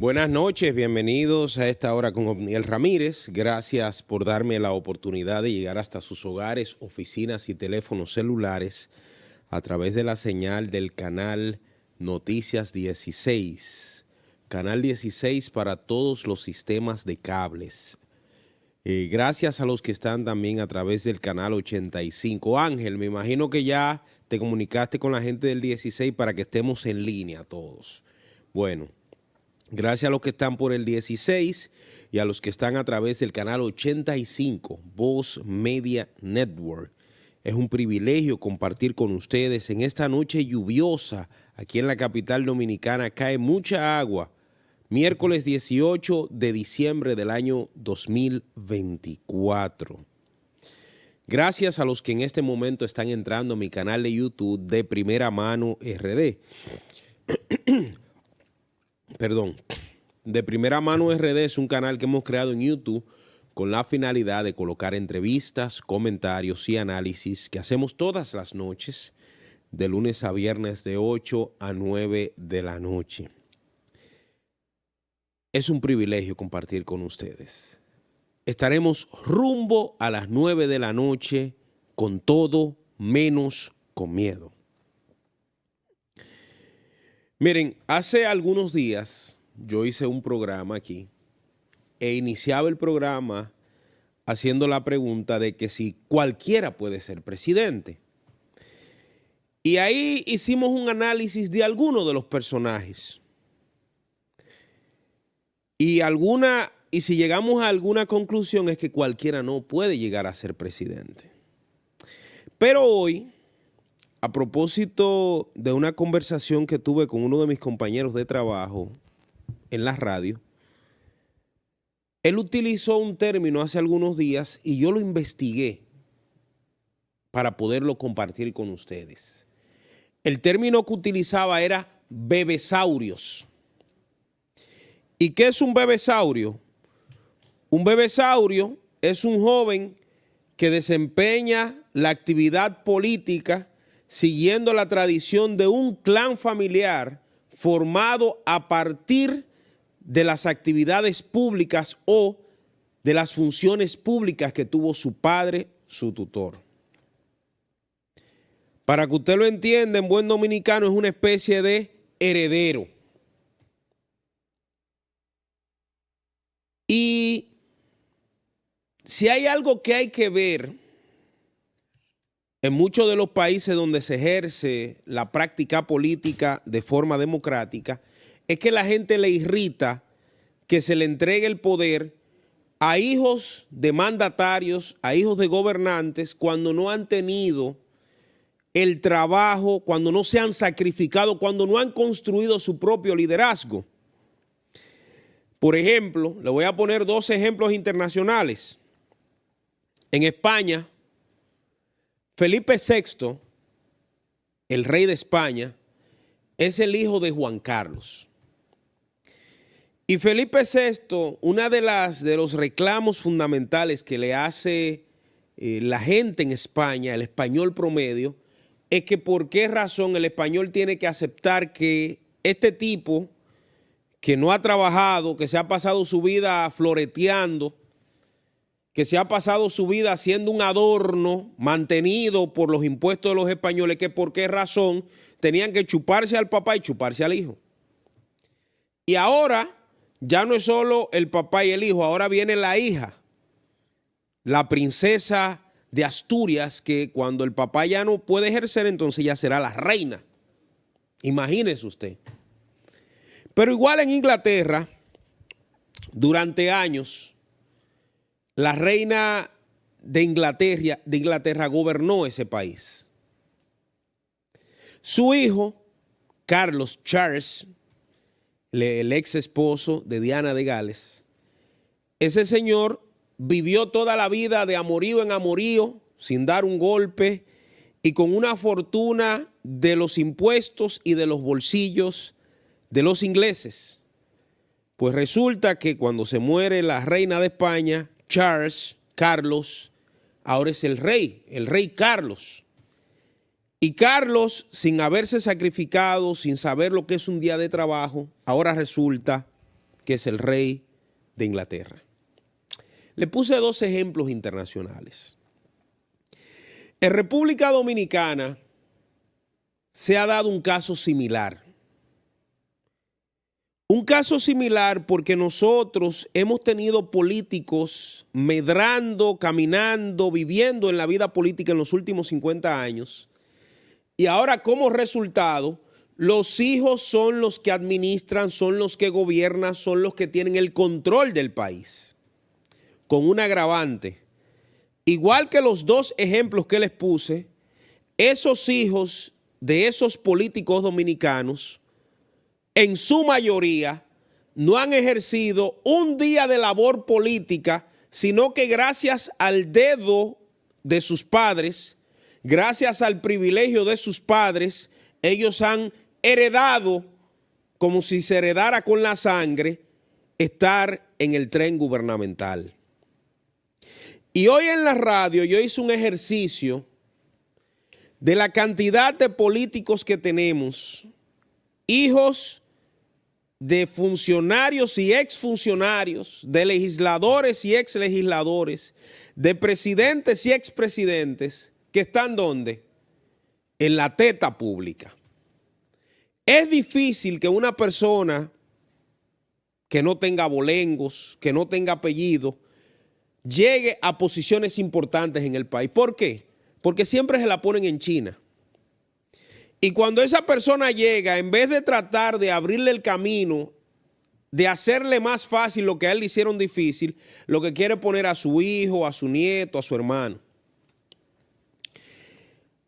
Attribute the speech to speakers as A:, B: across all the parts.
A: Buenas noches, bienvenidos a esta hora con Obniel Ramírez. Gracias por darme la oportunidad de llegar hasta sus hogares, oficinas y teléfonos celulares a través de la señal del canal Noticias 16. Canal 16 para todos los sistemas de cables. Gracias a los que están también a través del canal 85. Ángel, me imagino que ya te comunicaste con la gente del 16 para que estemos en línea todos. Bueno. Gracias a los que están por el 16 y a los que están a través del canal 85, Voz Media Network. Es un privilegio compartir con ustedes en esta noche lluviosa. Aquí en la capital dominicana cae mucha agua. Miércoles 18 de diciembre del año 2024. Gracias a los que en este momento están entrando a mi canal de YouTube de Primera Mano RD. Perdón, de Primera Mano RD es un canal que hemos creado en YouTube con la finalidad de colocar entrevistas, comentarios y análisis que hacemos todas las noches, de lunes a viernes de 8 a 9 de la noche. Es un privilegio compartir con ustedes. Estaremos rumbo a las 9 de la noche con todo menos con miedo. Miren, hace algunos días yo hice un programa aquí e iniciaba el programa haciendo la pregunta de que si cualquiera puede ser presidente. Y ahí hicimos un análisis de algunos de los personajes. Y si llegamos a alguna conclusión es que cualquiera no puede llegar a ser presidente. Pero hoy, a propósito de una conversación que tuve con uno de mis compañeros de trabajo en la radio, él utilizó un término hace algunos días y yo lo investigué para poderlo compartir con ustedes. El término que utilizaba era bebesaurios. ¿Y qué es un bebesaurio? Un bebesaurio es un joven que desempeña la actividad política siguiendo la tradición de un clan familiar formado a partir de las actividades públicas o de las funciones públicas que tuvo su padre, su tutor. Para que usted lo entienda, en buen dominicano es una especie de heredero. Y si hay algo que hay que ver en muchos de los países donde se ejerce la práctica política de forma democrática, es que la gente le irrita que se le entregue el poder a hijos de mandatarios, a hijos de gobernantes, cuando no han tenido el trabajo, cuando no se han sacrificado, cuando no han construido su propio liderazgo. Por ejemplo, le voy a poner dos ejemplos internacionales. En España, Felipe VI, el rey de España, es el hijo de Juan Carlos. Y Felipe VI, una de los reclamos fundamentales que le hace la gente en España, el español promedio, es que por qué razón el español tiene que aceptar que este tipo que no ha trabajado, que se ha pasado su vida floreteando, que se ha pasado su vida siendo un adorno mantenido por los impuestos de los españoles, que por qué razón tenían que chuparse al papá y chuparse al hijo. Y ahora ya no es solo el papá y el hijo, ahora viene la hija, la princesa de Asturias, que cuando el papá ya no puede ejercer, entonces ya será la reina. Imagínese usted. Pero igual en Inglaterra, durante años, la reina de Inglaterra gobernó ese país. Su hijo, Carlos Charles, el ex esposo de Diana de Gales, ese señor vivió toda la vida de amorío en amorío, sin dar un golpe y con una fortuna de los impuestos y de los bolsillos de los ingleses. Pues resulta que cuando se muere la reina de España, Carlos, ahora es el rey Carlos. Y Carlos, sin haberse sacrificado, sin saber lo que es un día de trabajo, ahora resulta que es el rey de Inglaterra. Le puse 2 ejemplos internacionales. En República Dominicana se ha dado un caso similar. Un caso similar porque nosotros hemos tenido políticos medrando, caminando, viviendo en la vida política en los últimos 50 años. Y ahora, como resultado, los hijos son los que administran, son los que gobiernan, son los que tienen el control del país. Con un agravante. Igual que los 2 ejemplos que les puse, esos hijos de esos políticos dominicanos, en su mayoría, no han ejercido un día de labor política, sino que gracias al dedo de sus padres, gracias al privilegio de sus padres, ellos han heredado, como si se heredara con la sangre, estar en el tren gubernamental. Y hoy en la radio yo hice un ejercicio de la cantidad de políticos que tenemos, hijos de funcionarios y exfuncionarios, de legisladores y exlegisladores, de presidentes y expresidentes, que están ¿dónde? En la teta pública. Es difícil que una persona que no tenga abolengos, que no tenga apellido, llegue a posiciones importantes en el país. ¿Por qué? Porque siempre se la ponen en China. Y cuando esa persona llega, en vez de tratar de abrirle el camino, de hacerle más fácil lo que a él le hicieron difícil, lo que quiere poner a su hijo, a su nieto, a su hermano.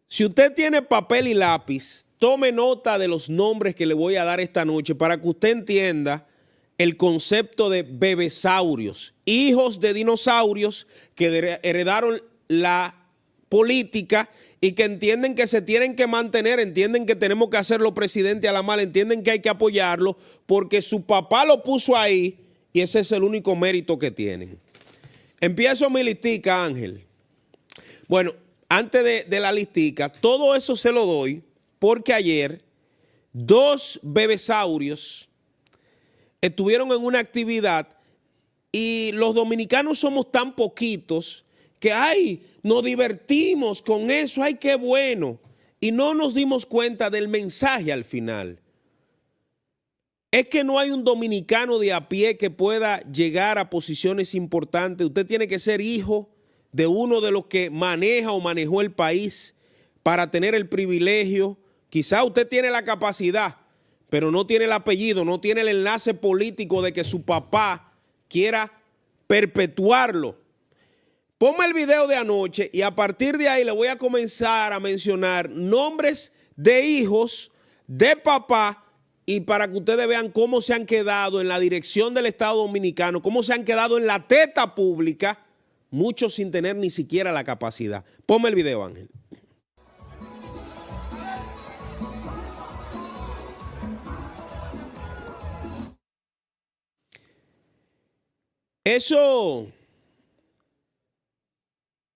A: Si usted tiene papel y lápiz, tome nota de los nombres que le voy a dar esta noche para que usted entienda el concepto de bebesaurios, hijos de dinosaurios que heredaron la política y que entienden que se tienen que mantener, entienden que tenemos que hacerlo presidente a la mala, entienden que hay que apoyarlo porque su papá lo puso ahí y ese es el único mérito que tienen. Empiezo mi listica, Ángel. Bueno, antes de la listica, todo eso se lo doy porque ayer 2 bebesaurios estuvieron en una actividad y los dominicanos somos tan poquitos que, ay, nos divertimos con eso, ay, qué bueno. Y no nos dimos cuenta del mensaje al final. Es que no hay un dominicano de a pie que pueda llegar a posiciones importantes. Usted tiene que ser hijo de uno de los que maneja o manejó el país para tener el privilegio. Quizá usted tiene la capacidad, pero no tiene el apellido, no tiene el enlace político de que su papá quiera perpetuarlo. Ponme el video de anoche y a partir de ahí le voy a comenzar a mencionar nombres de hijos, de papá, y para que ustedes vean cómo se han quedado en la dirección del Estado Dominicano, cómo se han quedado en la teta pública, muchos sin tener ni siquiera la capacidad. Ponme el video, Ángel.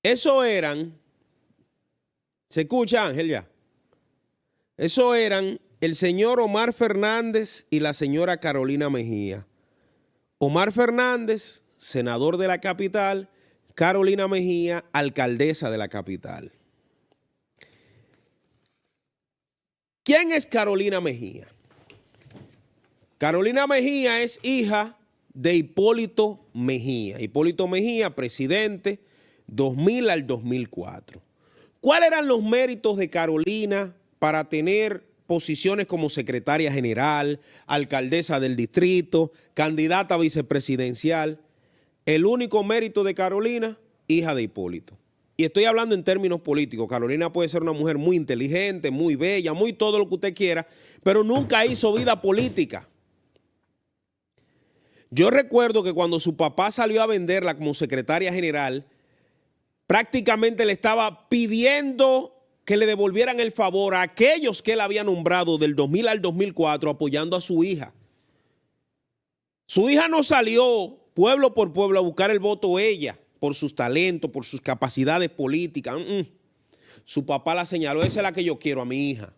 A: Eso eran, ¿se escucha, Ángel, ya? Eso eran el señor Omar Fernández y la señora Carolina Mejía. Omar Fernández, senador de la capital, Carolina Mejía, alcaldesa de la capital. ¿Quién es Carolina Mejía? Carolina Mejía es hija de Hipólito Mejía. Hipólito Mejía, presidente 2000 al 2004. ¿Cuáles eran los méritos de Carolina para tener posiciones como secretaria general, alcaldesa del distrito, candidata a vicepresidencial? El único mérito de Carolina, hija de Hipólito. Y estoy hablando en términos políticos. Carolina puede ser una mujer muy inteligente, muy bella, muy todo lo que usted quiera, pero nunca hizo vida política. Yo recuerdo que cuando su papá salió a venderla como secretaria general, prácticamente le estaba pidiendo que le devolvieran el favor a aquellos que él había nombrado del 2000 al 2004 apoyando a su hija. Su hija no salió pueblo por pueblo a buscar el voto ella por sus talentos, por sus capacidades políticas. Su papá la señaló, esa es la que yo quiero a mi hija.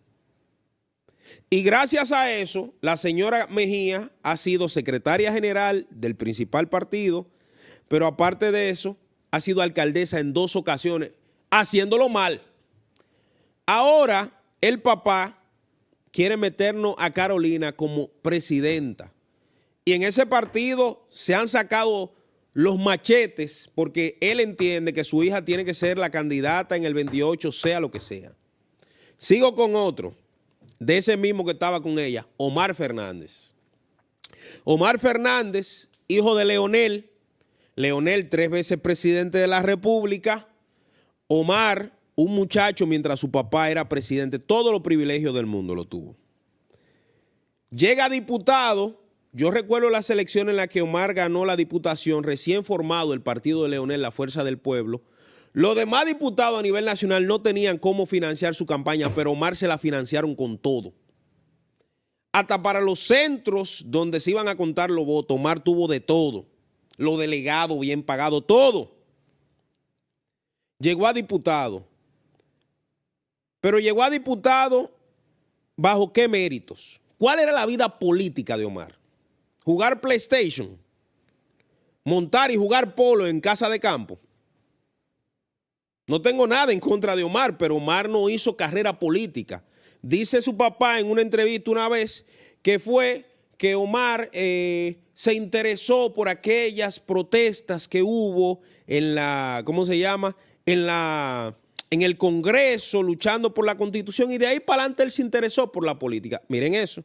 A: Y gracias a eso, la señora Mejía ha sido secretaria general del principal partido, pero aparte de eso, ha sido alcaldesa en 2 ocasiones, haciéndolo mal. Ahora, el papá quiere meternos a Carolina como presidenta. Y en ese partido se han sacado los machetes porque él entiende que su hija tiene que ser la candidata en el 28, sea lo que sea. Sigo con otro, de ese mismo que estaba con ella, Omar Fernández. Omar Fernández, hijo de Leonel. Leonel, 3 veces presidente de la República. Omar, un muchacho mientras su papá era presidente, todos los privilegios del mundo lo tuvo. Llega diputado. Yo recuerdo las elecciones en las que Omar ganó la diputación, recién formado el partido de Leonel, la Fuerza del Pueblo. Los demás diputados a nivel nacional no tenían cómo financiar su campaña, pero Omar se la financiaron con todo. Hasta para los centros donde se iban a contar los votos, Omar tuvo de todo. Los delegados bien pagados, todo. Llegó a diputado. Pero llegó a diputado ¿bajo qué méritos? ¿Cuál era la vida política de Omar? Jugar PlayStation, montar y jugar polo en casa de campo. No tengo nada en contra de Omar, pero Omar no hizo carrera política. Dice su papá en una entrevista una vez que fue que Omar se interesó por aquellas protestas que hubo en la, ¿cómo se llama? En el Congreso, luchando por la Constitución, y de ahí para adelante él se interesó por la política. Miren eso.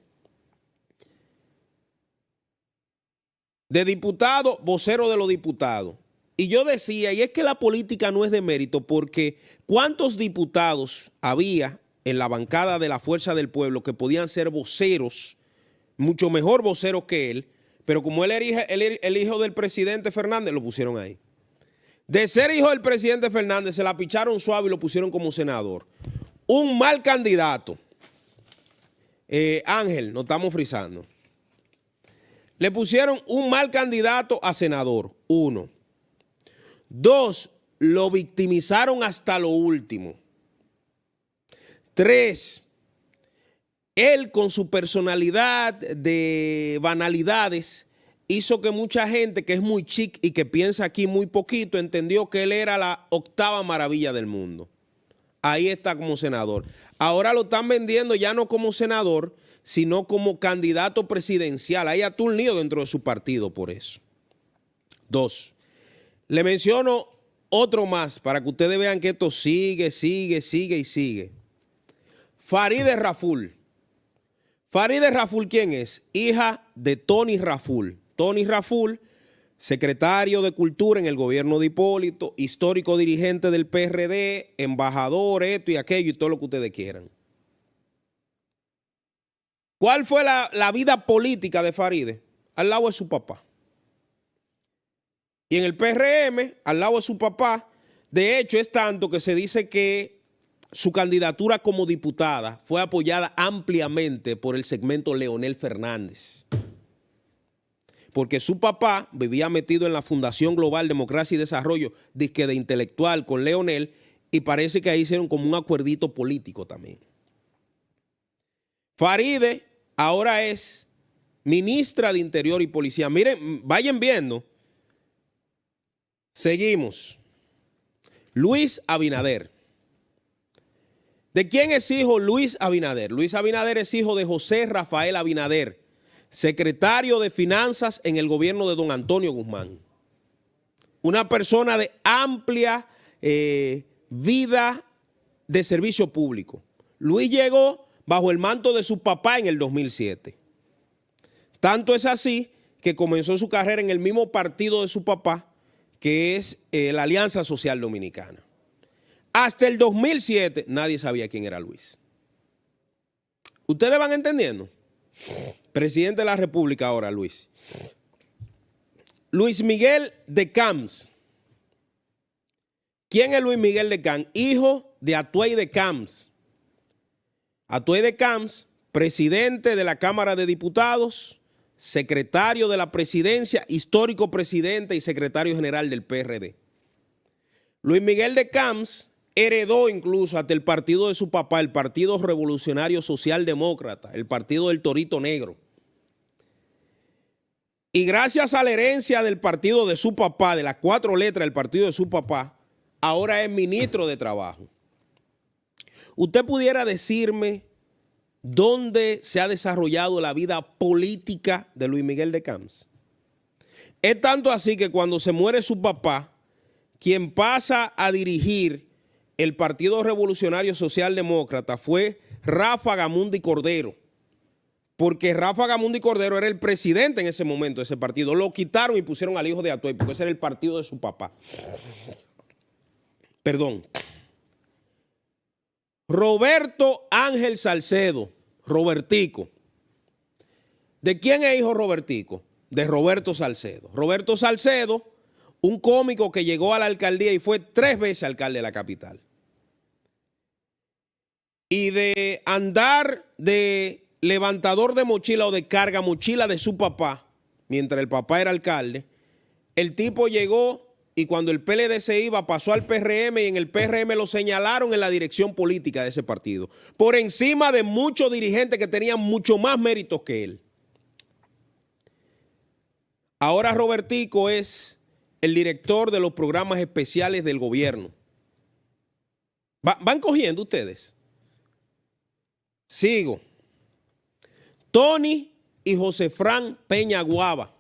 A: De diputado, vocero de los diputados. Y yo decía, y es que la política no es de mérito, porque ¿cuántos diputados había en la bancada de la Fuerza del Pueblo que podían ser voceros, mucho mejor voceros que él, pero como él era el hijo del presidente Fernández, lo pusieron ahí? De ser hijo del presidente Fernández, se la picharon suave y lo pusieron como senador. Un mal candidato. Ángel, nos estamos frizando. Le pusieron un mal candidato a senador, 1. 2, lo victimizaron hasta lo último. 3, él con su personalidad de banalidades hizo que mucha gente que es muy chic y que piensa aquí muy poquito entendió que él era la 8ª maravilla del mundo. Ahí está como senador. Ahora lo están vendiendo ya no como senador, sino como candidato presidencial. Hay hasta un lío dentro de su partido por eso. 2. Le menciono otro más para que ustedes vean que esto sigue y sigue. Farideh Raful. Farideh Raful, ¿quién es? Hija de Tony Raful. Tony Raful, secretario de Cultura en el gobierno de Hipólito, histórico dirigente del PRD, embajador, esto y aquello y todo lo que ustedes quieran. ¿Cuál fue la vida política de Farideh? Al lado de su papá. Y en el PRM, al lado de su papá, de hecho es tanto que se dice que su candidatura como diputada fue apoyada ampliamente por el segmento Leonel Fernández. Porque su papá vivía metido en la Fundación Global Democracia y Desarrollo, disque de intelectual con Leonel, y parece que ahí hicieron como un acuerdito político también. Farideh ahora es ministra de Interior y Policía. Miren, vayan viendo. Seguimos. Luis Abinader. ¿De quién es hijo Luis Abinader? Luis Abinader es hijo de José Rafael Abinader, secretario de Finanzas en el gobierno de don Antonio Guzmán. Una persona de amplia vida de servicio público. Luis llegó bajo el manto de su papá en el 2007. Tanto es así que comenzó su carrera en el mismo partido de su papá, que es la Alianza Social Dominicana. Hasta el 2007 nadie sabía quién era Luis. ¿Ustedes van entendiendo? Presidente de la República ahora, Luis. Luis Miguel de Camps. ¿Quién es Luis Miguel de Camps? Hijo de Atuey de Camps. Atuey de Camps, presidente de la Cámara de Diputados, secretario de la presidencia, histórico presidente y secretario general del PRD. Luis Miguel de Camps heredó incluso hasta el partido de su papá, el Partido Revolucionario Socialdemócrata, el Partido del Torito Negro. Y gracias a la herencia del partido de su papá, de las 4 letras del partido de su papá, ahora es ministro de Trabajo. ¿Usted pudiera decirme dónde se ha desarrollado la vida política de Luis Miguel de Camps? Es tanto así que cuando se muere su papá, quien pasa a dirigir el Partido Revolucionario Socialdemócrata fue Rafa Gamundi Cordero, porque Rafa Gamundi Cordero era el presidente en ese momento de ese partido. Lo quitaron y pusieron al hijo de Atuey, porque ese era el partido de su papá. Perdón. Roberto Ángel Salcedo, Robertico. ¿De quién es hijo Robertico? De Roberto Salcedo. Roberto Salcedo, un cómico que llegó a la alcaldía y fue 3 veces alcalde de la capital. Y de andar de levantador de mochila o de carga mochila de su papá, mientras el papá era alcalde, el tipo llegó y cuando el PLD se iba pasó al PRM y en el PRM lo señalaron en la dirección política de ese partido, por encima de muchos dirigentes que tenían mucho más méritos que él. Ahora Robertico es el director de los programas especiales del gobierno. ¿Van cogiendo ustedes? Sigo. Tony y José Fran Peña Guava,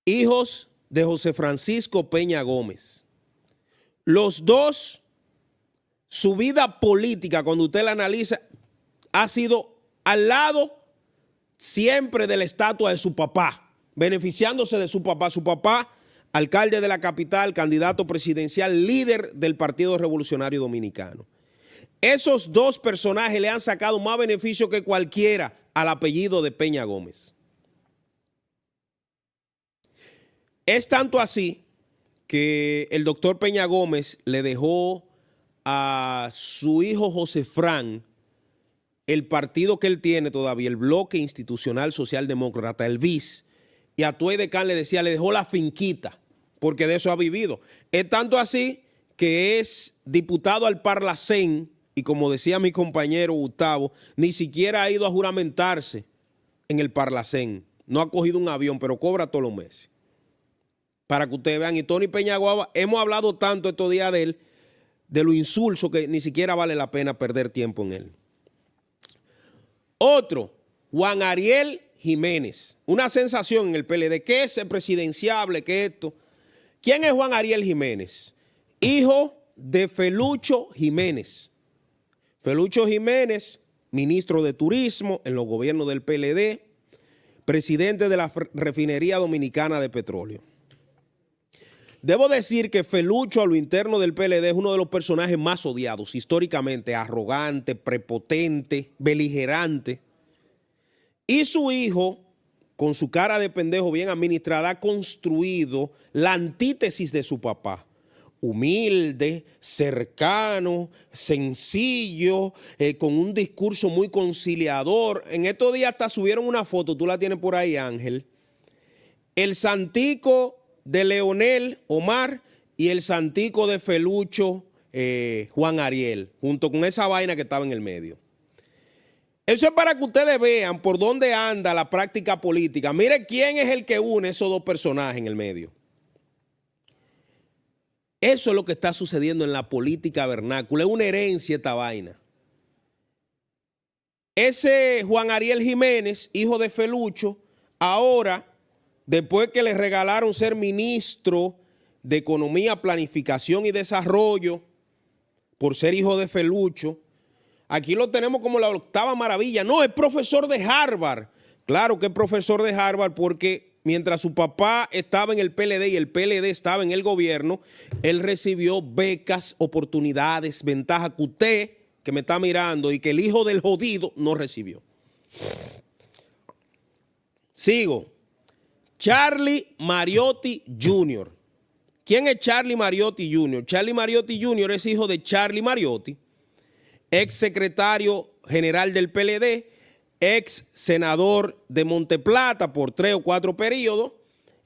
A: hijos de José Francisco Peña Gómez. Los dos, su vida política, cuando usted la analiza, ha sido al lado siempre de la estatua de su papá, beneficiándose de su papá. Su papá, alcalde de la capital, candidato presidencial, líder del Partido Revolucionario Dominicano. Esos dos personajes le han sacado más beneficio que cualquiera al apellido de Peña Gómez. Es tanto así que el doctor Peña Gómez le dejó a su hijo José Fran el partido que él tiene todavía, el Bloque Institucional Socialdemócrata, el BIS, y a Atuey de Can le decía, le dejó la finquita, porque de eso ha vivido. Es tanto así que es diputado al Parlacén, y como decía mi compañero Gustavo, ni siquiera ha ido a juramentarse en el Parlacén. No ha cogido un avión, pero cobra todos los meses. Para que ustedes vean. Y Tony Peña Guava, hemos hablado tanto estos días de él, de lo insulso, que ni siquiera vale la pena perder tiempo en él. Otro, Juan Ariel Jiménez. Una sensación en el PLD. ¿Qué es el presidenciable? ¿Qué es esto? ¿Quién es Juan Ariel Jiménez? Hijo de Felucho Jiménez. Felucho Jiménez, ministro de Turismo en los gobiernos del PLD, presidente de la Refinería Dominicana de Petróleo. Debo decir que Felucho a lo interno del PLD es uno de los personajes más odiados históricamente, arrogante, prepotente, beligerante. Y su hijo, con su cara de pendejo bien administrada, ha construido la antítesis de su papá. Humilde, cercano, sencillo, con un discurso muy conciliador. En estos días hasta subieron una foto, tú la tienes por ahí, Ángel. El santico de Leonel Omar y el santico de Felucho Juan Ariel, junto con esa vaina que estaba en el medio. Eso es para que ustedes vean por dónde anda la práctica política. Mire quién es el que une esos dos personajes en el medio. Eso es lo que está sucediendo en la política vernácula. Es una herencia esta vaina. Ese Juan Ariel Jiménez, hijo de Felucho, ahora, después que le regalaron ser ministro de Economía, Planificación y Desarrollo, por ser hijo de Felucho, aquí lo tenemos como la 8ª maravilla. No, es profesor de Harvard. Claro que es profesor de Harvard porque mientras su papá estaba en el PLD y el PLD estaba en el gobierno, él recibió becas, oportunidades, ventajas que usted, que me está mirando, y que el hijo del jodido no recibió. Sigo. Charlie Mariotti Jr. ¿Quién es Charlie Mariotti Jr.? Charlie Mariotti Jr. es hijo de Charlie Mariotti, ex secretario general del PLD, ex senador de Monteplata por 3 o 4 periodos.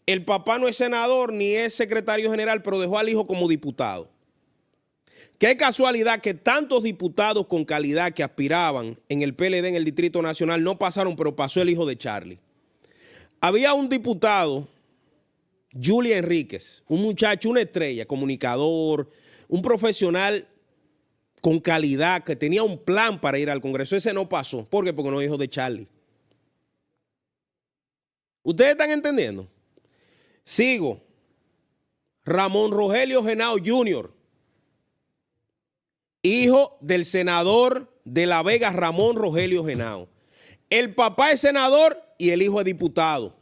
A: El papá no es senador ni es secretario general, pero dejó al hijo como diputado. Qué casualidad que tantos diputados con calidad que aspiraban en el PLD en el Distrito Nacional no pasaron, pero pasó el hijo de Charlie. Había un diputado, Julia Enríquez, un muchacho, una estrella, comunicador, un profesional con calidad, que tenía un plan para ir al Congreso. Ese no pasó. ¿Por qué? Porque no es hijo de Charlie. ¿Ustedes están entendiendo? Sigo. Ramón Rogelio Henao Jr., hijo del senador de La Vega, Ramón Rogelio Henao. El papá es senador y el hijo es diputado.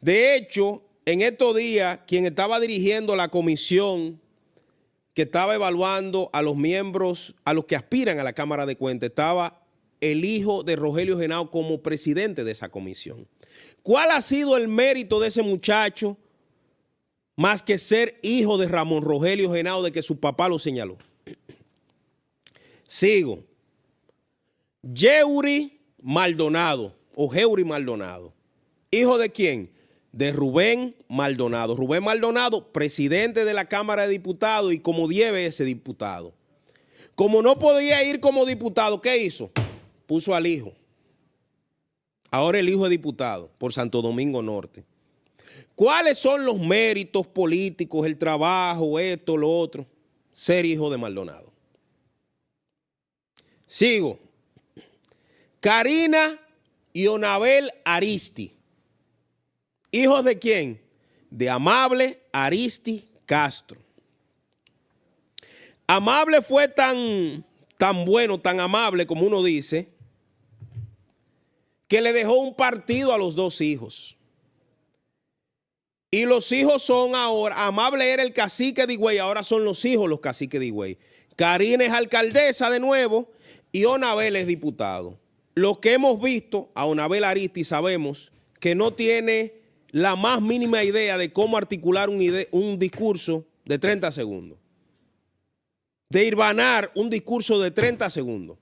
A: De hecho, en estos días, quien estaba dirigiendo la comisión que estaba evaluando a los miembros, a los que aspiran a la Cámara de Cuentas, estaba el hijo de Rogelio Henao como presidente de esa comisión. ¿Cuál ha sido el mérito de ese muchacho? Más que ser hijo de Ramón Rogelio Henao, de que su papá lo señaló. Sigo. Yeuri Maldonado, o Jeuri Maldonado. ¿Hijo de quién? De Rubén Maldonado. Rubén Maldonado, presidente de la Cámara de Diputados y como 10 veces diputado. Como no podía ir como diputado, ¿qué hizo? Puso al hijo. Ahora el hijo es diputado por Santo Domingo Norte. ¿Cuáles son los méritos políticos, el trabajo, esto, lo otro? Ser hijo de Maldonado. Sigo. Karina y Onabel Aristi. ¿Hijos de quién? De Amable Aristi Castro. Amable fue tan bueno, tan amable como uno dice, que le dejó un partido a los dos hijos. Y los hijos son ahora, Amable era el cacique de Higüey, ahora son los hijos los caciques de Higüey. Karina es alcaldesa de nuevo y Onabel es diputado. Lo que hemos visto a Onabel Aristi sabemos que no tiene la más mínima idea de cómo articular un discurso de 30 segundos. De hilvanar un discurso de 30 segundos.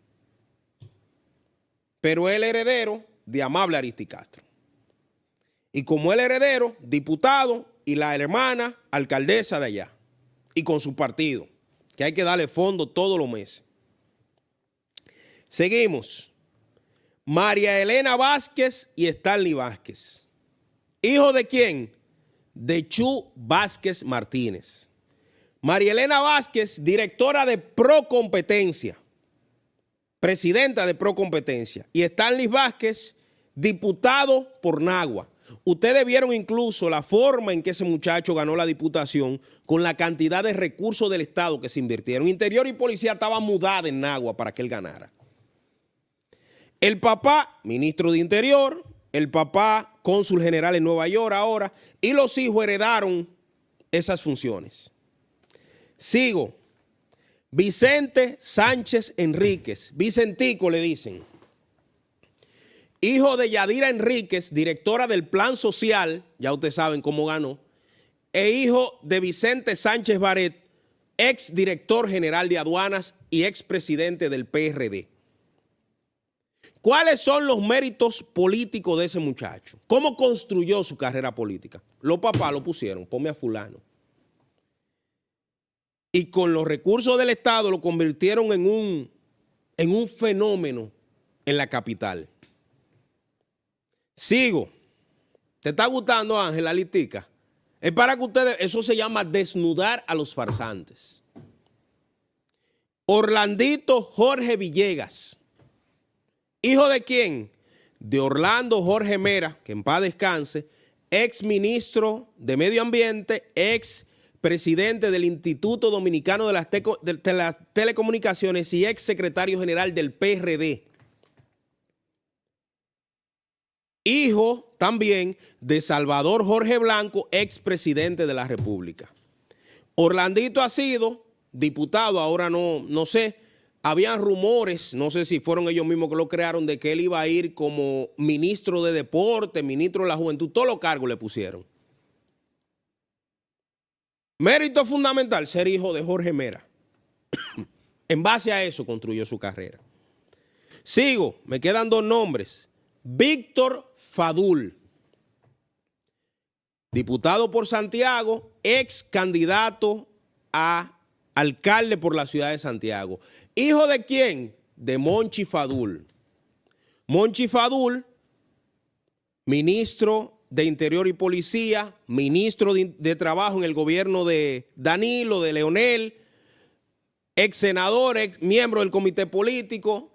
A: Pero es el heredero de Amable Aristi Castro. Y como el heredero, diputado, y la hermana, alcaldesa de allá. Y con su partido, que hay que darle fondo todos los meses. Seguimos. María Elena Vázquez y Stanley Vázquez. ¿Hijo de quién? De Chu Vázquez Martínez. María Elena Vázquez, directora de Procompetencia, presidenta de Procompetencia. Y Stanley Vázquez, diputado por Nagua. Ustedes vieron incluso la forma en que ese muchacho ganó la diputación con la cantidad de recursos del Estado que se invirtieron. Interior y Policía estaba mudada en Nagua para que él ganara. El papá, ministro de Interior, el papá, cónsul general en Nueva York ahora, y los hijos heredaron esas funciones. Sigo. Vicente Sánchez Enríquez, Vicentico le dicen. Hijo de Yadira Enríquez, directora del Plan Social, ya ustedes saben cómo ganó, e hijo de Vicente Sánchez Baret, ex director general de aduanas y ex presidente del PRD. ¿Cuáles son los méritos políticos de ese muchacho? ¿Cómo construyó su carrera política? Los papás lo pusieron, ponme a fulano. Y con los recursos del Estado lo convirtieron en un fenómeno en la capital. Sigo. ¿Te está gustando, Ángel, la listica? Es para que ustedes, eso se llama desnudar a los farsantes. Orlandito Jorge Villegas. ¿Hijo de quién? De Orlando Jorge Mera, que en paz descanse, ex ministro de Medio Ambiente, ex presidente del Instituto Dominicano de las Telecomunicaciones y ex secretario general del PRD. Hijo también de Salvador Jorge Blanco, ex presidente de la República. Orlandito ha sido diputado, ahora no sé, habían rumores, no sé si fueron ellos mismos que lo crearon, de que él iba a ir como ministro de Deporte, ministro de la Juventud, todos los cargos le pusieron. Mérito fundamental, ser hijo de Jorge Mera. En base a eso construyó su carrera. Sigo, me quedan dos nombres. Víctor Fadul, diputado por Santiago, ex candidato a alcalde por la ciudad de Santiago. ¿Hijo de quién? De Monchi Fadul. Monchi Fadul, ministro de Interior y Policía, ministro de Trabajo en el gobierno de Danilo, de Leonel, ex senador, ex miembro del comité político,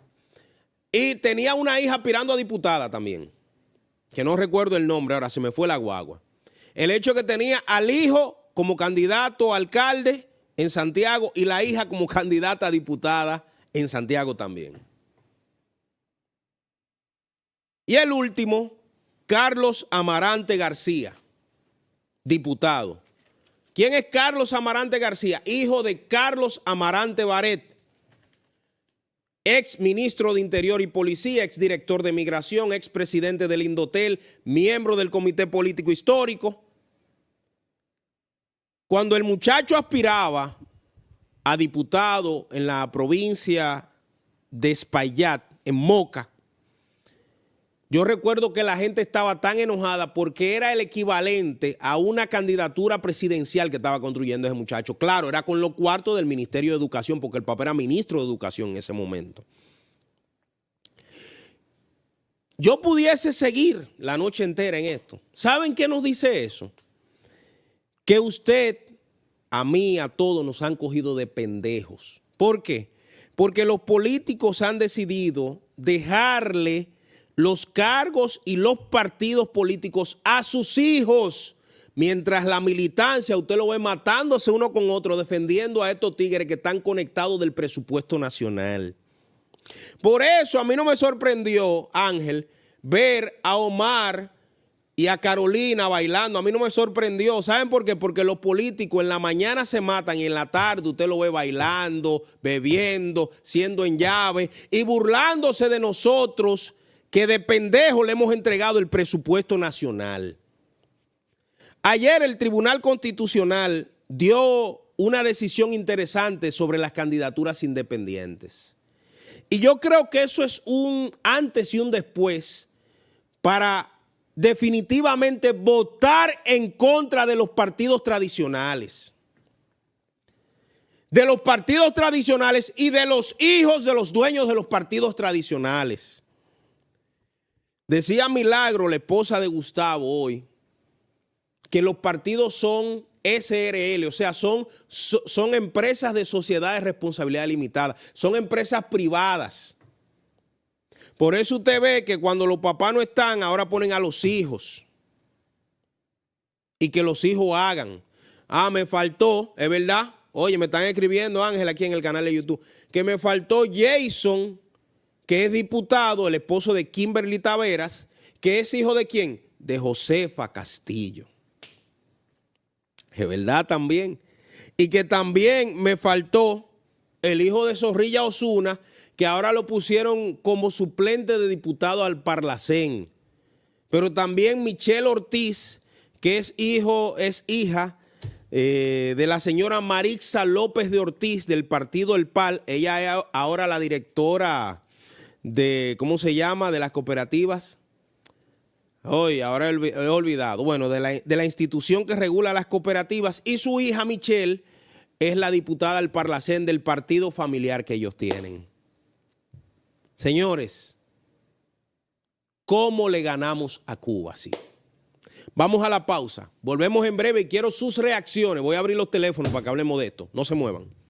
A: y tenía una hija aspirando a diputada también, que no recuerdo el nombre, ahora se me fue la guagua. El hecho que tenía al hijo como candidato a alcalde en Santiago y la hija como candidata a diputada en Santiago también. Y el último, Carlos Amarante García, diputado. ¿Quién es Carlos Amarante García? Hijo de Carlos Amarante Baret, ex ministro de Interior y Policía, ex director de Migración, ex presidente del Indotel, miembro del Comité Político Histórico. Cuando el muchacho aspiraba a diputado en la provincia de Espaillat, en Moca, yo recuerdo que la gente estaba tan enojada porque era el equivalente a una candidatura presidencial que estaba construyendo ese muchacho. Claro, era con los cuartos del Ministerio de Educación, porque el papá era ministro de Educación en ese momento. Yo pudiese seguir la noche entera en esto. ¿Saben qué nos dice eso? Que usted, a mí, a todos nos han cogido de pendejos. ¿Por qué? Porque los políticos han decidido dejarle los cargos y los partidos políticos a sus hijos, mientras la militancia, usted lo ve matándose uno con otro, defendiendo a estos tigres que están conectados del presupuesto nacional. Por eso a mí no me sorprendió, Ángel, ver a Omar y a Carolina bailando. A mí no me sorprendió. ¿Saben por qué? Porque los políticos en la mañana se matan y en la tarde usted lo ve bailando, bebiendo, siendo en llave y burlándose de nosotros, que de pendejo le hemos entregado el presupuesto nacional. Ayer el Tribunal Constitucional dio una decisión interesante sobre las candidaturas independientes. Y yo creo que eso es un antes y un después para definitivamente votar en contra de los partidos tradicionales. De los partidos tradicionales y de los hijos de los dueños de los partidos tradicionales. Decía Milagro, la esposa de Gustavo, hoy, que los partidos son SRL, o sea, son empresas de sociedad de responsabilidad limitada, son empresas privadas. Por eso usted ve que cuando los papás no están, ahora ponen a los hijos. Y que los hijos hagan. Ah, me faltó, es verdad. Oye, me están escribiendo, Ángel, aquí en el canal de YouTube, que me faltó Jason, que es diputado, el esposo de Kimberly Taveras, que es hijo de ¿quién? De Josefa Castillo. Es verdad también. Y que también me faltó el hijo de Zorrilla Osuna, que ahora lo pusieron como suplente de diputado al Parlacén. Pero también Michelle Ortiz, que es hija de la señora Marixa López de Ortiz del partido El PAL. Ella es ahora la directora de, ¿cómo se llama?, de las cooperativas. Hoy, ahora he olvidado. Bueno, de la institución que regula las cooperativas. Y su hija Michelle es la diputada al Parlacén del partido familiar que ellos tienen. Señores, ¿cómo le ganamos a Cuba así? Vamos a la pausa. Volvemos en breve y quiero sus reacciones. Voy a abrir los teléfonos para que hablemos de esto. No se muevan.